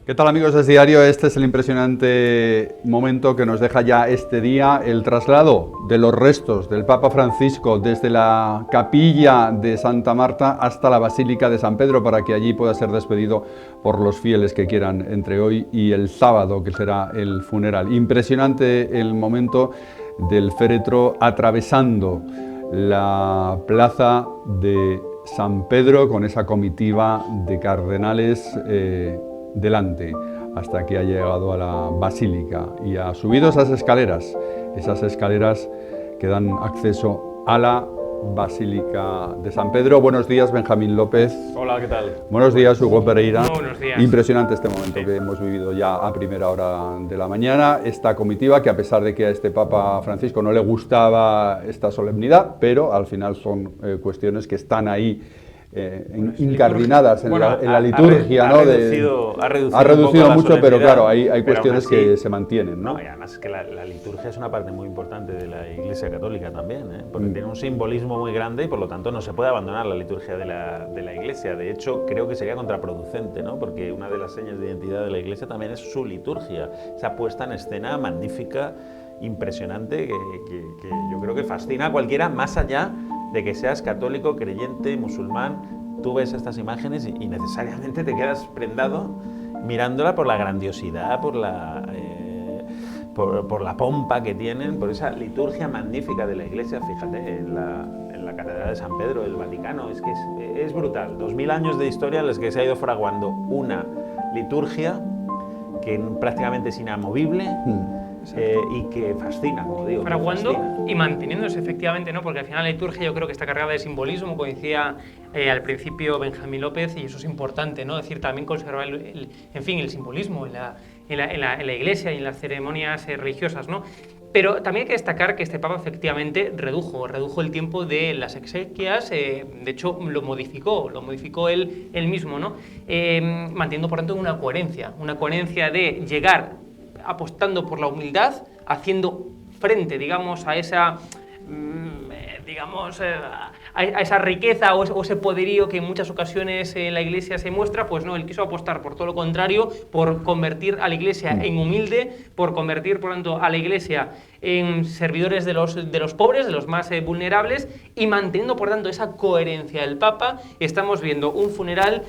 ¿Qué tal, amigos de Diario? Este es el impresionante momento que nos deja ya este día el traslado de los restos del Papa Francisco desde la capilla de Santa Marta hasta la Basílica de San Pedro para que allí pueda ser despedido por los fieles que quieran entre hoy y el sábado, que será el funeral. Impresionante el momento del féretro atravesando la plaza de San Pedro con esa comitiva de cardenales delante, hasta que ha llegado a la basílica y ha subido esas escaleras que dan acceso a la Basílica de San Pedro. Buenos días, Benjamín López. Hola, ¿qué tal? Buenos días, Hugo Pereira. Buenos días. Impresionante este momento que hemos vivido ya a primera hora de la mañana. Esta comitiva que, a pesar de que a este Papa Francisco no le gustaba esta solemnidad, pero al final son cuestiones que están ahí incardinadas en la liturgia, ¿no? Ha reducido mucho, pero claro, hay cuestiones que se mantienen, ¿no? Y además es que la liturgia es una parte muy importante de la Iglesia Católica también, porque tiene un simbolismo muy grande y por lo tanto no se puede abandonar la liturgia de la Iglesia. De hecho, creo que sería contraproducente, ¿no? Porque una de las señas de identidad de la Iglesia también es su liturgia, esa puesta en escena magnífica, impresionante, que yo creo que fascina a cualquiera, más allá de que seas católico, creyente, musulmán. Tú ves estas imágenes y necesariamente te quedas prendado mirándola por la grandiosidad, por la pompa que tienen, por esa liturgia magnífica de la Iglesia. Fíjate, en la Catedral de San Pedro del Vaticano, es que es brutal. 2000 años de historia en los que se ha ido fraguando una liturgia que prácticamente es inamovible. Y que fascina, como digo. Fraguando y manteniéndose efectivamente, ¿no? Porque al final la liturgia yo creo que está cargada de simbolismo, como decía al principio Benjamín López, y eso es importante, ¿no? Es decir, también conservar el simbolismo en la Iglesia y en las ceremonias religiosas, ¿no? Pero también hay que destacar que este Papa efectivamente redujo el tiempo de las exequias, de hecho lo modificó él mismo, ¿no? Manteniendo por tanto una coherencia de llegar apostando por la humildad, haciendo frente, digamos, a esa, a esa riqueza o ese poderío que en muchas ocasiones en la Iglesia se muestra. Pues no, él quiso apostar por todo lo contrario, por convertir a la Iglesia en humilde, por convertir, por tanto, a la Iglesia en servidores de los pobres, de los más vulnerables, y manteniendo, por tanto, esa coherencia del Papa, estamos viendo un funeral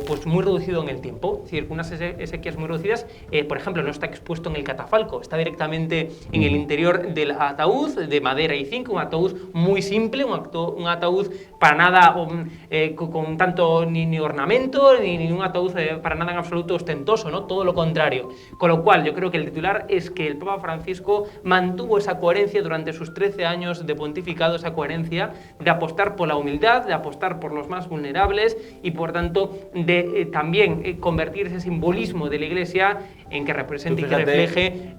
pues muy reducido en el tiempo, es decir, unas exequias muy reducidas. Por ejemplo, no está expuesto en el catafalco, está directamente en el interior del ataúd, de madera y zinc, un ataúd muy simple, un ataúd para nada con tanto ni ornamento, ni un ataúd para nada en absoluto ostentoso, ¿no? Todo lo contrario. Con lo cual, yo creo que el titular es que el Papa Francisco mantuvo esa coherencia durante sus 13 años de pontificado, esa coherencia de apostar por la humildad, de apostar por los más vulnerables y, por tanto, de también convertir ese simbolismo de la Iglesia en que represente y que refleje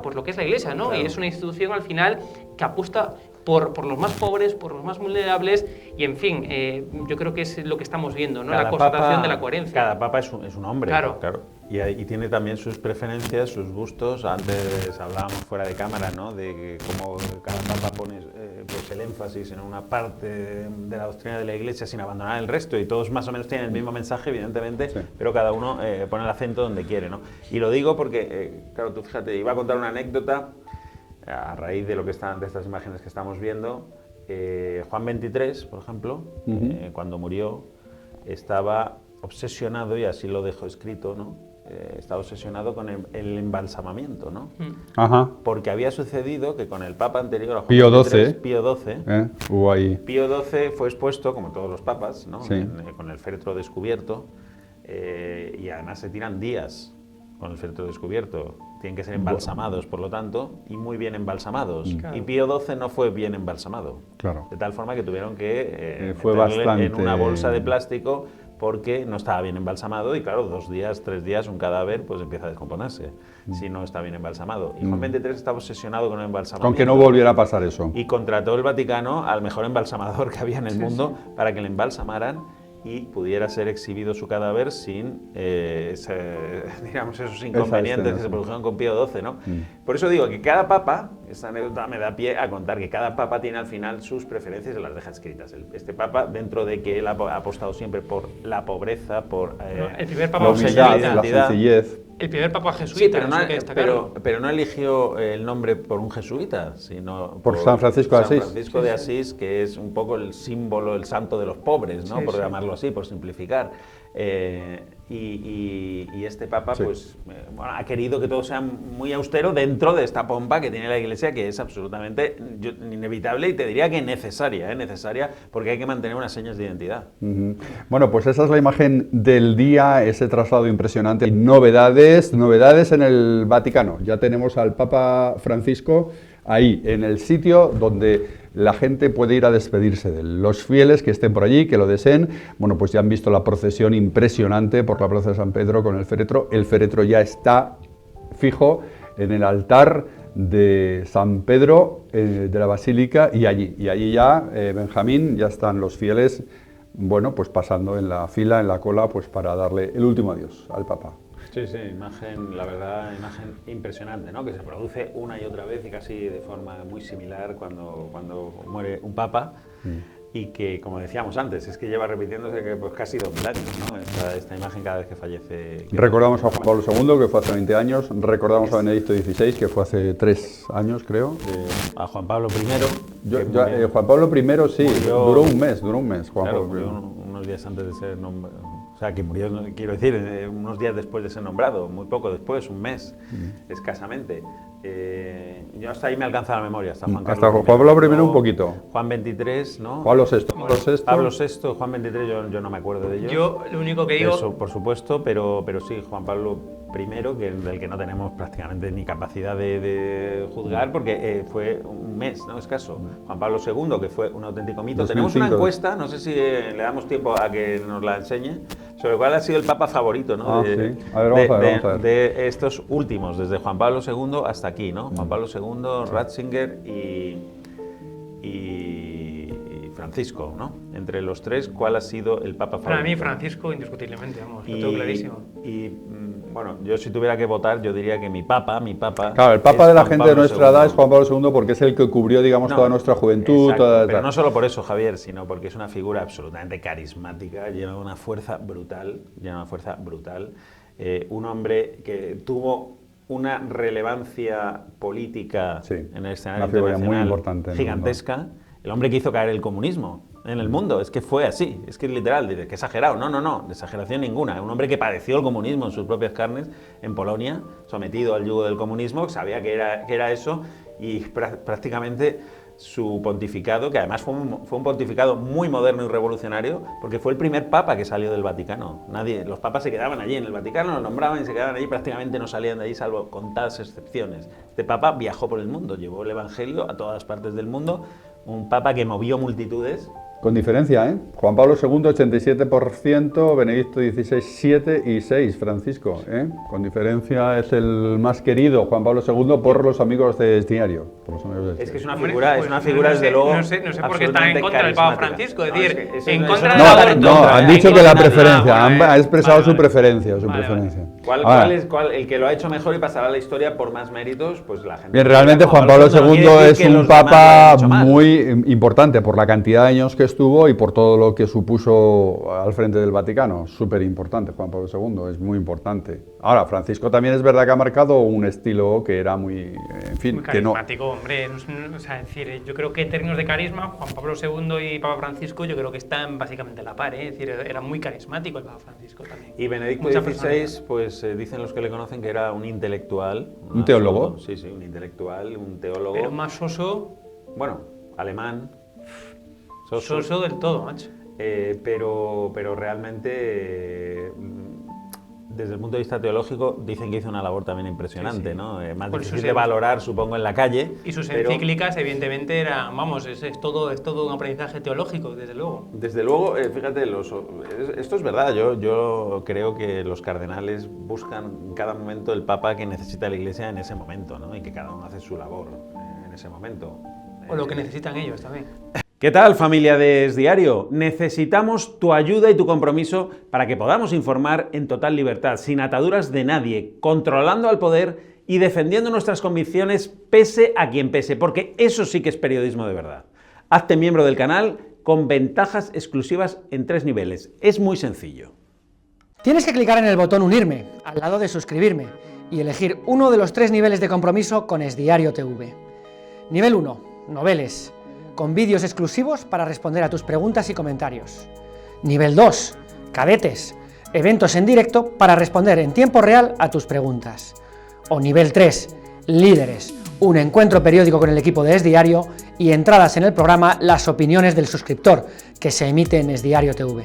pues lo que es la Iglesia, ¿no? Claro. Y es una institución al final que apuesta por los más pobres, por los más vulnerables, y en fin, yo creo que es lo que estamos viendo, ¿no? La constatación de la coherencia. Cada papa es un hombre, claro. Y tiene también sus preferencias, sus gustos. Antes hablábamos fuera de cámara, ¿no? De cómo cada papa pone pues el énfasis en una parte de la doctrina de la Iglesia sin abandonar el resto, y todos más o menos tienen el mismo mensaje, evidentemente, sí, pero cada uno pone el acento donde quiere, ¿no? Y lo digo porque, claro, tú fíjate, iba a contar una anécdota a raíz de de estas imágenes que estamos viendo. Juan XXIII, por ejemplo, cuando murió, estaba obsesionado, y así lo dejó escrito, ¿no? Estaba obsesionado con el embalsamamiento, ¿no? Ajá. Porque había sucedido que con el Papa anterior, a Juan Pío XXIII, Pío XII fue expuesto, como todos los papas, ¿no? Sí. Con el féretro descubierto, y además se tiran días con el féretro descubierto. Tienen que ser embalsamados, por lo tanto, y muy bien embalsamados. Claro. Y Pío XII no fue bien embalsamado. Claro. De tal forma que tuvieron que fue bastante en una bolsa de plástico, porque no estaba bien embalsamado, y claro, 2 días, 3 días, un cadáver pues empieza a descomponerse si no está bien embalsamado. Y Juan XXIII estaba obsesionado con el embalsamamiento. Con que no volviera a pasar eso. Y contrató el Vaticano al mejor embalsamador que había en el mundo para que le embalsamaran, y pudiera ser exhibido su cadáver sin digamos, esos inconvenientes que se produjeron con Pío XII, ¿no? Por eso digo que cada papa, esta anécdota me da pie a contar que cada papa tiene al final sus preferencias y las deja escritas. Este papa, dentro de que él ha apostado siempre por la pobreza, por el primer papa la humildad, la santidad. sencillez. El primer papa jesuita, Sí, pero eso no eligió el nombre por un jesuita, sino por San Francisco de Asís. San Francisco de Asís, que es un poco el símbolo, el santo de los pobres, ¿no? Sí, por sí. llamarlo así, por simplificar. Y este papa Sí. pues, bueno, ha querido que todo sea muy austero dentro de esta pompa que tiene la Iglesia, que es absolutamente inevitable y te diría que necesaria, necesaria porque hay que mantener unas señas de identidad. Bueno, pues esa es la imagen del día, ese traslado impresionante. Novedades en el Vaticano. Ya tenemos al Papa Francisco ahí, en el sitio donde la gente puede ir a despedirse de él. Los fieles que estén por allí, que lo deseen, bueno, pues ya han visto la procesión impresionante por la Plaza de San Pedro con el féretro. El féretro ya está fijo en el altar de San Pedro de la Basílica y allí ya, Benjamín, ya están los fieles, bueno, pues pasando en la fila, en la cola, pues para darle el último adiós al Papa. Sí, sí, la verdad, imagen impresionante, ¿no? Que se produce una y otra vez y casi de forma muy similar cuando muere un papa y que, como decíamos antes, es que lleva repitiéndose que, pues, casi 2000 años, ¿no? Esta imagen cada vez que fallece. Recordamos a Juan Pablo II, que fue hace 20 años, recordamos a Benedicto XVI, que fue hace 3 años, creo. A Juan Pablo I. Juan Pablo I, sí, murió, duró un mes, Juan claro, Pablo I. murió unos días antes de ser nombrado. O sea, que murió, quiero decir, unos días después de ser nombrado, muy poco después, un mes, escasamente. Yo hasta ahí me alcanza la memoria, hasta Juan Carlos Hasta Juan Pablo I un poquito. Juan XXIII, ¿no? Pablo VI. Pablo VI, Juan XXIII, yo no me acuerdo de ellos. Yo lo único que digo... Eso, por supuesto, pero sí, Juan Pablo I, del que no tenemos prácticamente ni capacidad de juzgar, porque fue un mes, ¿no? Escaso. Juan Pablo II, que fue un auténtico mito. 2005. Tenemos una encuesta, no sé si le damos tiempo a que nos la enseñe, sobre cuál ha sido el papa favorito, ¿no? Sí. A ver, vamos a ver. De estos últimos, desde Juan Pablo II hasta aquí, ¿no? Juan Pablo II, Ratzinger y Francisco, ¿no? Entre los tres, ¿cuál ha sido el papa favorito? Para mí, Francisco, indiscutiblemente, vamos, lo tengo clarísimo. Bueno, yo si tuviera que votar, yo diría que mi papa... Claro, el papa de la gente de nuestra edad es Juan Pablo II porque es el que cubrió, digamos, toda nuestra juventud. Exacto, pero no solo por eso, Javier, sino porque es una figura absolutamente carismática, llena una fuerza brutal, un hombre que tuvo una relevancia política en el escenario internacional muy importante gigantesca. El hombre que hizo caer el comunismo en el mundo, es que fue así, es que es literal, dices, que exagerado, no, de exageración ninguna. Un hombre que padeció el comunismo en sus propias carnes en Polonia, sometido al yugo del comunismo, sabía que era eso y prácticamente su pontificado, que además fue un pontificado muy moderno y revolucionario, porque fue el primer papa que salió del Vaticano. Los papas se quedaban allí en el Vaticano, los nombraban y se quedaban allí, prácticamente no salían de allí salvo contadas excepciones. Este papa viajó por el mundo, llevó el evangelio a todas partes del mundo, un papa que movió multitudes. Con diferencia, ¿eh? Juan Pablo II, 87%, Benedicto XVI, 7 y 6, Francisco, ¿eh? Con diferencia es el más querido, Juan Pablo II, por los amigos de diario. Es que es una figura, desde luego, no sé por qué está en contra del Papa Francisco, es decir, en contra no, del aborto. No, han dicho que la preferencia, ha expresado vale, su preferencia. ¿Cuál es el que lo ha hecho mejor y pasará a la historia por más méritos? Pues la gente. Bien, realmente Juan Pablo II es un papa muy importante por la cantidad de años que estuvo y por todo lo que supuso al frente del Vaticano. Súper importante Juan Pablo II, es muy importante. Ahora, Francisco también es verdad que ha marcado un estilo que era muy, en fin, muy carismático, hombre. O sea, es decir, yo creo que en términos de carisma, Juan Pablo II y Papa Francisco, yo creo que están básicamente a la par, ¿eh? Es decir, era muy carismático el Papa Francisco también. Y Benedicto XVI, pues dicen los que le conocen que era un intelectual. ¿Un teólogo? Sí, un intelectual, un teólogo. Pero más soso. Bueno, alemán. Soso del todo, macho. Pero realmente, desde el punto de vista teológico, dicen que hizo una labor también impresionante, sí. ¿No? Más difícil de valorar, supongo, en la calle. Y sus encíclicas, evidentemente, eran, vamos, es todo un aprendizaje teológico, desde luego. Desde luego, fíjate, esto es verdad, yo creo que los cardenales buscan en cada momento el papa que necesita la Iglesia en ese momento, ¿no? Y que cada uno hace su labor en ese momento. O lo que necesitan ellos también. ¿Qué tal, familia de Es Diario? Necesitamos tu ayuda y tu compromiso para que podamos informar en total libertad, sin ataduras de nadie, controlando al poder y defendiendo nuestras convicciones pese a quien pese, porque eso sí que es periodismo de verdad. Hazte miembro del canal con ventajas exclusivas en 3 niveles. Es muy sencillo. Tienes que clicar en el botón Unirme, al lado de Suscribirme, y elegir uno de los 3 niveles de compromiso con Es Diario TV. Nivel 1, Noveles, con vídeos exclusivos para responder a tus preguntas y comentarios. Nivel 2, Cadetes, eventos en directo para responder en tiempo real a tus preguntas. O nivel 3, Líderes, un encuentro periódico con el equipo de Es Diario y entradas en el programa Las opiniones del suscriptor, que se emite en Es Diario TV.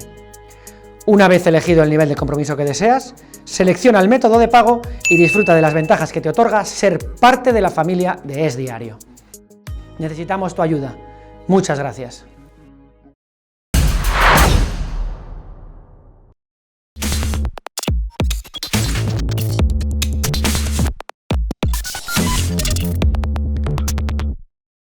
Una vez elegido el nivel de compromiso que deseas, selecciona el método de pago y disfruta de las ventajas que te otorga ser parte de la familia de Es Diario. Necesitamos tu ayuda. Muchas gracias.